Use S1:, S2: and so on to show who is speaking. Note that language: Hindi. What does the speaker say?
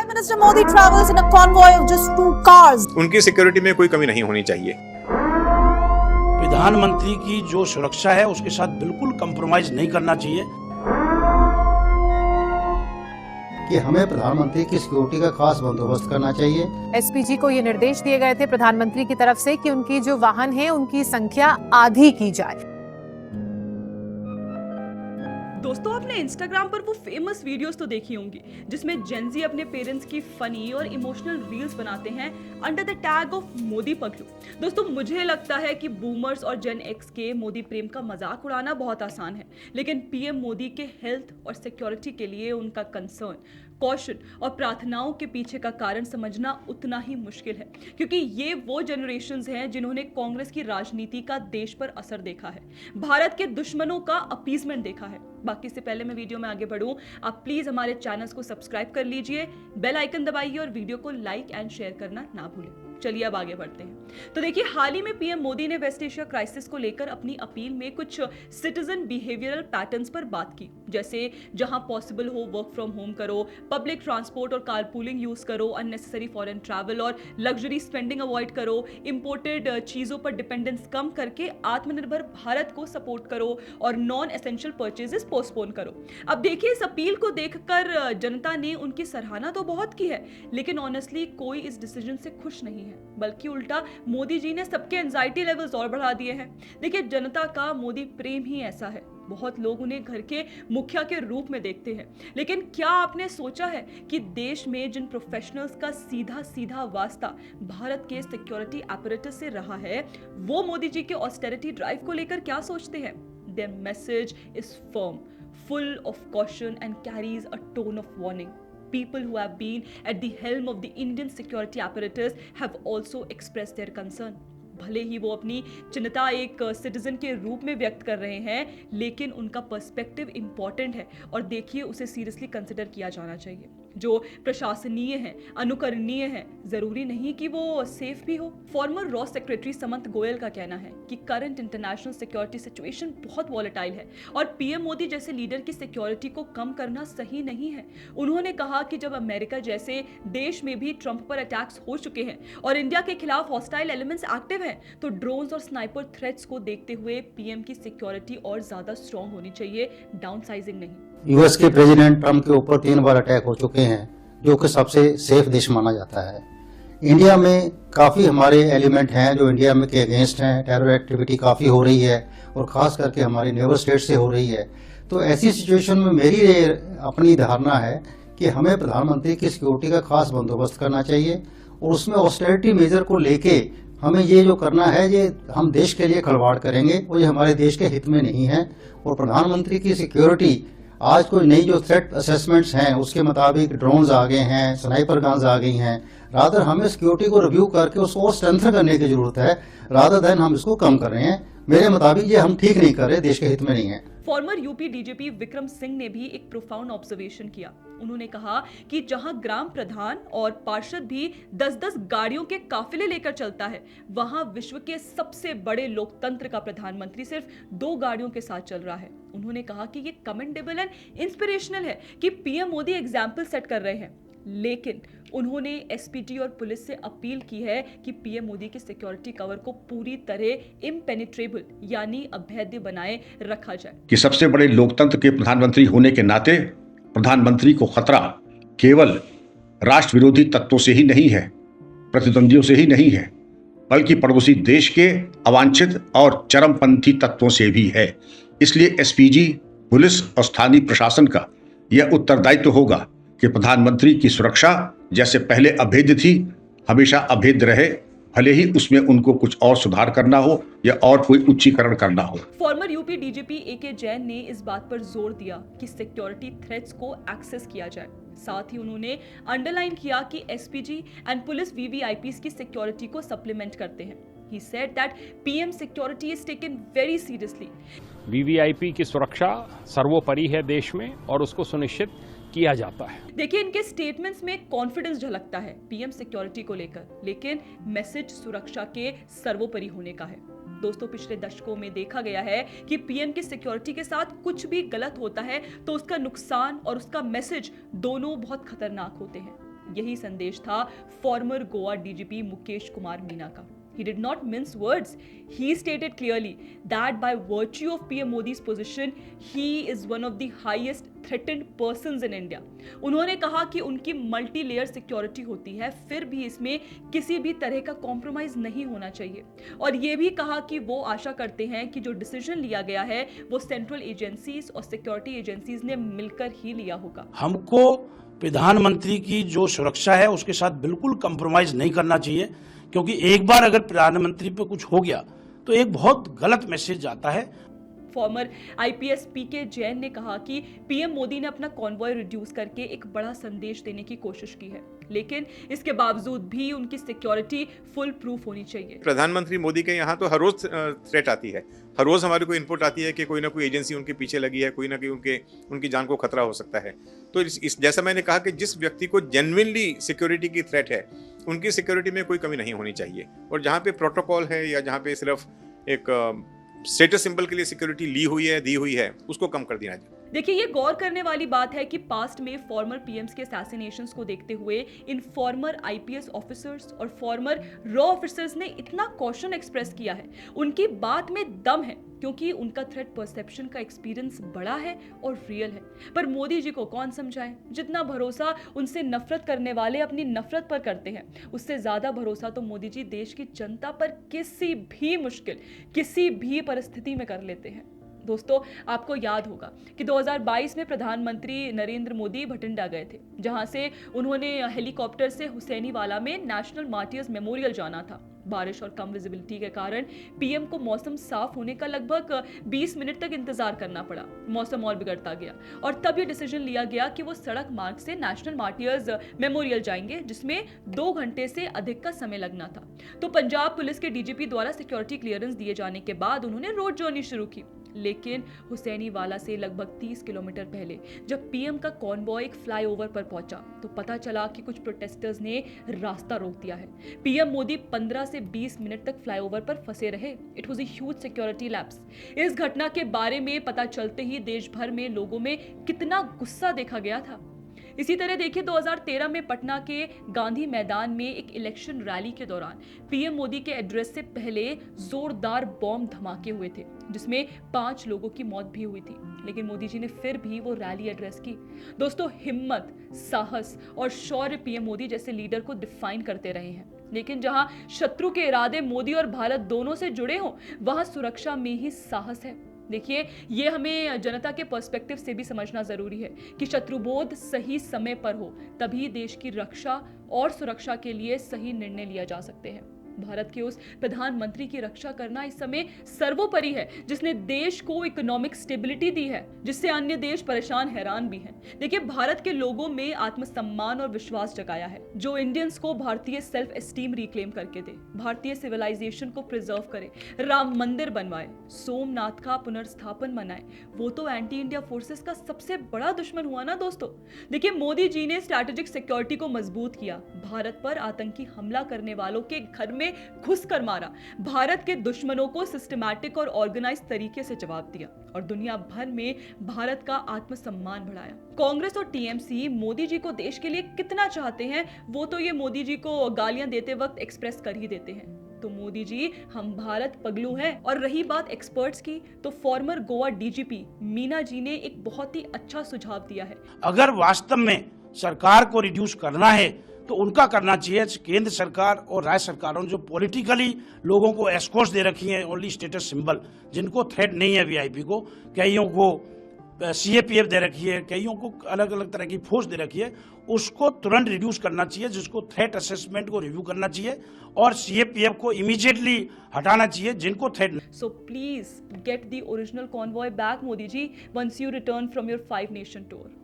S1: Prime Minister Modi travels in a convoy of just 2 cars.
S2: उनकी सिक्योरिटी में कोई कमी नहीं होनी चाहिए।
S3: प्रधानमंत्री की जो सुरक्षा है उसके साथ बिल्कुल कंप्रोमाइज नहीं करना चाहिए
S4: कि हमें प्रधानमंत्री की सिक्योरिटी का खास बंदोबस्त करना चाहिए।
S5: एसपीजी को ये निर्देश दिए गए थे प्रधानमंत्री की तरफ से कि उनकी जो वाहन है उनकी संख्या आधी की जाए।
S6: दोस्तों, आपने इंस्टाग्राम पर वो फेमस वीडियोस तो देखी होंगी जिसमें जेनजी अपने पेरेंट्स की फनी और इमोशनल रील्स बनाते हैं under the tag of Modi पगलू। दोस्तों, मुझे लगता है कि बूमर्स और जेन एक्स के मोदी प्रेम का मजाक उड़ाना बहुत आसान है, लेकिन पीएम मोदी के हेल्थ और सिक्योरिटी के लिए उनका कंसर्न, कॉशन और प्रार्थनाओं के पीछे का कारण समझना उतना ही मुश्किल है, क्योंकि ये वो जनरेशंस हैं जिन्होंने कांग्रेस की राजनीति का देश पर असर देखा है, भारत के दुश्मनों का अपीसमेंट देखा है। बाकी से पहले मैं वीडियो में आगे बढ़ूं, आप प्लीज हमारे चैनल्स को सब्सक्राइब कर लीजिए, बेल आइकन दबाइए और वीडियो को लाइक एंड शेयर करना ना भूलें। चलिए अब आगे बढ़ते हैं। तो देखिए, हाल ही में पीएम मोदी ने वेस्ट एशिया क्राइसिस को लेकर अपनी अपील में कुछ सिटीजन बिहेवियरल पैटर्न्स पर बात की, जैसे जहां पॉसिबल हो वर्क फ्रॉम होम करो, पब्लिक ट्रांसपोर्ट और कारपूलिंग यूज करो, अननेसेसरी फॉरेन ट्रैवल और लग्जरी स्पेंडिंग अवॉइड करो, इंपोर्टेड चीजों पर डिपेंडेंस कम करके आत्मनिर्भर भारत को सपोर्ट करो और नॉन एसेंशियल परचेजेस पोस्टपोन करो। अब देखिए, इस अपील को देखकर जनता ने उनकी सराहना तो बहुत की है, लेकिन ऑनेस्टली कोई इस डिसीजन से खुश नहीं है, बल्कि उल्टा मोदी जी ने सबके एंजाइटी लेवल्स और बढ़ा दिए हैं। देखिए, जनता का मोदी प्रेम ही ऐसा है, बहुत लोग उन्हें घर के मुखिया के रूप में देखते हैं, लेकिन क्या आपने सोचा है कि देश में जिन प्रोफेशनल्स का सीधा सीधा वास्ता भारत के सिक्योरिटी apparatus से रहा है, वो मोदी जी के ऑस्टेरिटी ड्राइव को लेकर क्या सोचते हैं? Their message is firm, full of caution and carries a tone of warning. People who have been at the helm of the Indian security apparatus have also expressed their concern. भले ही वो अपनी चिंता एक सिटीजन के रूप में व्यक्त कर रहे हैं, लेकिन उनका पर्सपेक्टिव इंपॉर्टेंट है और देखिए उसे सीरियसली कंसिडर किया जाना चाहिए। जो प्रशासनीय है, अनुकरणीय है, जरूरी नहीं कि वो सेफ भी हो। फॉर्मर रॉ सेक्रेटरी समंत गोयल का कहना है कि करंट इंटरनेशनल सिक्योरिटी सिचुएशन बहुत वॉलेटाइल है और पीएम मोदी जैसे लीडर की सिक्योरिटी को कम करना सही नहीं है। उन्होंने कहा कि जब अमेरिका जैसे देश में भी ट्रंप पर अटैक्स हो चुके हैं और इंडिया के खिलाफ हॉस्टाइल एलिमेंट्स एक्टिव हैं, तो ड्रोन्स और स्नाइपर थ्रेट्स को देखते हुए पीएम की सिक्योरिटी और ज्यादा स्ट्रॉन्ग होनी चाहिए, डाउनसाइजिंग नहीं।
S4: यूएस के प्रेसिडेंट ट्रंप के ऊपर 3 बार अटैक हो चुके हैं, जो कि सबसे सेफ देश माना जाता है। इंडिया में काफी हमारे एलिमेंट हैं जो इंडिया में के अगेंस्ट हैं, टेरर एक्टिविटी काफी हो रही है और खास करके हमारी नेबर स्टेट से हो रही है। तो ऐसी सिचुएशन में मेरी अपनी धारणा है कि हमें प्रधानमंत्री की सिक्योरिटी का खास बंदोबस्त करना चाहिए और उसमें ऑस्टेरिटी मेजर को लेके हमें ये जो करना है, ये हम देश के लिए खिलवाड़ करेंगे और ये हमारे देश के हित में नहीं है। और प्रधानमंत्री की सिक्योरिटी आज कोई नई जो थ्रेट असेसमेंट्स हैं उसके मुताबिक ड्रोन्स आ गए हैं, स्नाइपर गन्स आ गई हैं, रादर हमें सिक्योरिटी को रिव्यू करके उसको स्ट्रेंथन करने की जरूरत है, रादर देन हम इसको कम कर रहे हैं। मेरे मुताबिक ये हम ठीक नहीं कर रहे, देश के हित में नहीं है।
S6: Farmer UP DGP Vikram Singh ने भी एक प्रोफाउंड ऑब्जर्वेशन किया। उन्होंने कहा कि जहां ग्राम प्रधान और पार्षद भी 10-10 गाड़ियों के काफिले लेकर चलता है, वहां विश्व के सबसे बड़े लोकतंत्र का प्रधानमंत्री सिर्फ 2 गाड़ियों के साथ चल रहा है। उन्होंने कहा कि ये कमेंडेबल एंड इंस्पिरेशनल है कि पीएम मोदी एग्जाम्पल सेट कर रहे हैं, लेकिन उन्होंने एसपीजी और पुलिस से अपील की है कि पीएम मोदी की सिक्योरिटी कवर को पूरी तरह इम्पेनिट्रेबल यानी अभेद्य बनाए रखा जाए।
S7: कि सबसे बड़े लोकतंत्र के प्रधानमंत्री होने के नाते प्रधानमंत्री को खतरा केवल राष्ट्र विरोधी तत्वों से ही नहीं है, प्रतिद्वंदियों से ही नहीं है, बल्कि पड़ोसी देश के अवांछित और चरमपंथी तत्वों से भी है। इसलिए एसपीजी, पुलिस और स्थानीय प्रशासन का यह उत्तरदायित्व होगा कि प्रधानमंत्री की सुरक्षा जैसे पहले अभेद्य थी, हमेशा अभेद्य रहे, भले ही उसमें उनको कुछ और सुधार करना हो या और कोई उच्चीकरण करना हो।
S6: फॉर्मर यूपी डीजीपी एके जैन ने इस बात पर जोर दिया कि सिक्योरिटी थ्रेट्स को एक्सेस किया जाए। साथ ही उन्होंने अंडरलाइन किया कि एसपीजी एंड पुलिस वीवीआईपीज की सिक्योरिटी को सप्लीमेंट करते हैं। He said that PM security is taken very seriously.
S8: VVIP की सुरक्षा सर्वोपरि है देश में और उसको सुनिश्चित किया जाता है।
S6: देखिए, इनके स्टेटमेंट्स में कॉन्फिडेंस झलकता है पीएम सिक्योरिटी को लेकर, लेकिन मैसेज सुरक्षा के सर्वोपरि होने का है। दोस्तों, पिछले दशकों में देखा गया है कि पीएम की सिक्योरिटी के साथ कुछ भी गलत होता है तो उसका नुकसान और उसका मैसेज दोनों बहुत खतरनाक होते हैं। यही संदेश था फॉर्मर गोवा डीजीपी मुकेश कुमार मीना का। He did not mince words. He stated clearly that by virtue of PM Modi's position, he is one of the highest threatened persons in India. उन्होंने कहा कि उनकी मल्टी लेयर सिक्योरिटी होती है, फिर भी इसमें किसी भी तरह का कॉम्प्रोमाइज नहीं होना चाहिए। और ये भी कहा कि वो आशा करते हैं कि जो डिसीजन लिया गया है वो सेंट्रल एजेंसीज और सिक्योरिटी एजेंसीज ने मिलकर ही लिया होगा।
S3: हमको प्रधानमंत्री की जो सुरक्षा है उसके साथ बिल्कुल कंप्रोमाइज नहीं करना चाहिए, क्योंकि एक बार अगर प्रधानमंत्री पे कुछ हो गया तो एक बहुत गलत मैसेज जाता है।
S6: फॉर्मर आईपीएस पीके जैन ने कहा कि पीएम मोदी ने अपना कॉन्वॉय रिड्यूस करके एक बड़ा संदेश देने की कोशिश की है, लेकिन इसके बावजूद भी उनकी सिक्योरिटी फुल प्रूफ होनी चाहिए।
S2: प्रधानमंत्री मोदी के यहाँ तो हर रोज थ्रेट आती है, हर रोज हमारे को इनपुट आती है कि कोई ना कोई एजेंसी उनके पीछे लगी है, कोई ना कोई उनकी जान को खतरा हो सकता है। तो इस जैसा मैंने कहा कि जिस व्यक्ति को जेन्युइनली सिक्योरिटी की थ्रेट है, उनकी सिक्योरिटी में कोई कमी नहीं होनी चाहिए। और जहाँ पे प्रोटोकॉल है या जहाँ पे सिर्फ एक स्टेटस सिंबल के लिए सिक्योरिटी ली हुई है, दी हुई है, उसको कम कर देना चाहिए।
S6: देखिए, ये गौर करने वाली बात है कि पास्ट में फॉर्मर पीएम्स के असैसिनेशंस को देखते हुए इन फॉर्मर आईपीएस ऑफिसर्स और फॉर्मर रॉ ऑफिसर्स ने इतना कॉशन एक्सप्रेस किया है। उनकी बात में दम है, क्योंकि उनका थ्रेट परसेप्शन का एक्सपीरियंस बड़ा है और रियल है। पर मोदी जी को कौन समझाए? जितना भरोसा उनसे नफरत करने वाले अपनी नफरत पर करते हैं, उससे ज्यादा भरोसा तो मोदी जी देश की जनता पर किसी भी मुश्किल, किसी भी परिस्थिति में कर लेते हैं। दोस्तों, आपको याद होगा कि 2022 में प्रधानमंत्री नरेंद्र मोदी भटिंडा गए थे, जहां से उन्होंने हेलीकॉप्टर से हुसैनीवाला में नेशनल मार्टियर्स मेमोरियल जाना था। बारिश और कम विजिबिलिटी के कारण पीएम को मौसम साफ होने का लगभग 20 मिनट तक इंतजार करना पड़ा। मौसम और बिगड़ता गया और तब ये डिसीजन लिया गया कि वो सड़क मार्ग से नेशनल मार्टियर्स मेमोरियल जाएंगे, जिसमें 2 घंटे से अधिक का समय लगना था। तो पंजाब पुलिस के डीजीपी द्वारा सिक्योरिटी क्लियरेंस दिए जाने के बाद उन्होंने रोड जर्नी शुरू की। लेकिन हुसैनीवाला से लगभग 30 किलोमीटर पहले जब पीएम का कॉन्वॉय एक फ्लाईओवर पर पहुंचा तो पता चला कि कुछ प्रोटेस्टर्स ने रास्ता रोक दिया है। पीएम मोदी 15 से 20 मिनट तक फ्लाईओवर पर फंसे रहे। It was a huge security lapse. इस घटना के बारे में पता चलते ही देश भर में लोगों में कितना गुस्सा देखा गया था। इसी तरह देखिए, 2013 में पटना के गांधी मैदान में एक इलेक्शन रैली के दौरान पीएम मोदी के एड्रेस से पहले जोरदार बॉम्ब धमाके हुए थे, जिसमें 5 लोगों की मौत भी हुई थी। लेकिन मोदी जी ने फिर भी वो रैली एड्रेस की। दोस्तों, हिम्मत, साहस और शौर्य पीएम मोदी जैसे लीडर को डिफाइन करते रहे हैं। लेकिन जहां शत्रु के इरादे मोदी और भारत दोनों से जुड़े हों, वहां सुरक्षा में ही साहस है। देखिए, ये हमें जनता के पर्सपेक्टिव से भी समझना जरूरी है कि शत्रुबोध सही समय पर हो, तभी देश की रक्षा और सुरक्षा के लिए सही निर्णय लिया जा सकते हैं। भारत के उस प्रधानमंत्री की रक्षा करना इस समय सर्वोपरि है, जिसने देश को इकोनॉमिक स्टेबिलिटी दी है, जिससे अन्य देश परेशान हैरान भी हैं। देखिए, भारत के लोगों में आत्मसम्मान और विश्वास जगाया है, जो इंडियंस को भारतीय सेल्फ एस्टीम रिक्लेम करके दे, भारतीय सिविलाइजेशन को प्रिजर्व करे, राम मंदिर बनवाए, सोमनाथ का पुनर्स्थापन मनाए। वो तो एंटी इंडिया फोर्सेस का सबसे बड़ा दुश्मन हुआ ना दोस्तों। देखिए, मोदी जी ने स्ट्रैटेजिक सिक्योरिटी को मजबूत किया, भारत पर आतंकी हमला करने वालों के घर में घुसकर मारा, भारत के दुश्मनों को सिस्टमैटिक और ऑर्गेनाइज तरीके से जवाब दिया और दुनिया भर में भारत का आत्मसम्मान बढ़ाया। कांग्रेस और टीएमसी मोदी जी को देश के लिए कितना चाहते हैं, वो तो ये मोदी जी को गालियां देते वक्त एक्सप्रेस कर ही देते हैं। तो मोदी जी, हम भारत पगलू हैं। और रही बात एक्सपर्ट्स की, तो फॉर्मर गोवा डीजीपी मीना जी ने एक बहुत ही अच्छा सुझाव दिया है।
S3: अगर वास्तव में सरकार को रिड्यूस करना है तो उनका करना चाहिए। केंद्र सरकार और राज्य सरकारों ने जो पॉलिटिकली लोगों को एस्कॉर्ट्स दे रखी है, ओनली स्टेटस सिंबल, जिनको थ्रेट नहीं है वीआईपी को, कईयों को सीएपीएफ दे रखी है, कईयों को अलग अलग तरह की फोर्स दे रखी है, उसको तुरंत रिड्यूस करना चाहिए। जिसको थ्रेट असेसमेंट को रिव्यू करना चाहिए और सीएपीएफ को इमीडिएटली हटाना चाहिए जिनको threat.
S6: So please get the original convoy back Modi ji, once you return from your 5 nation tour.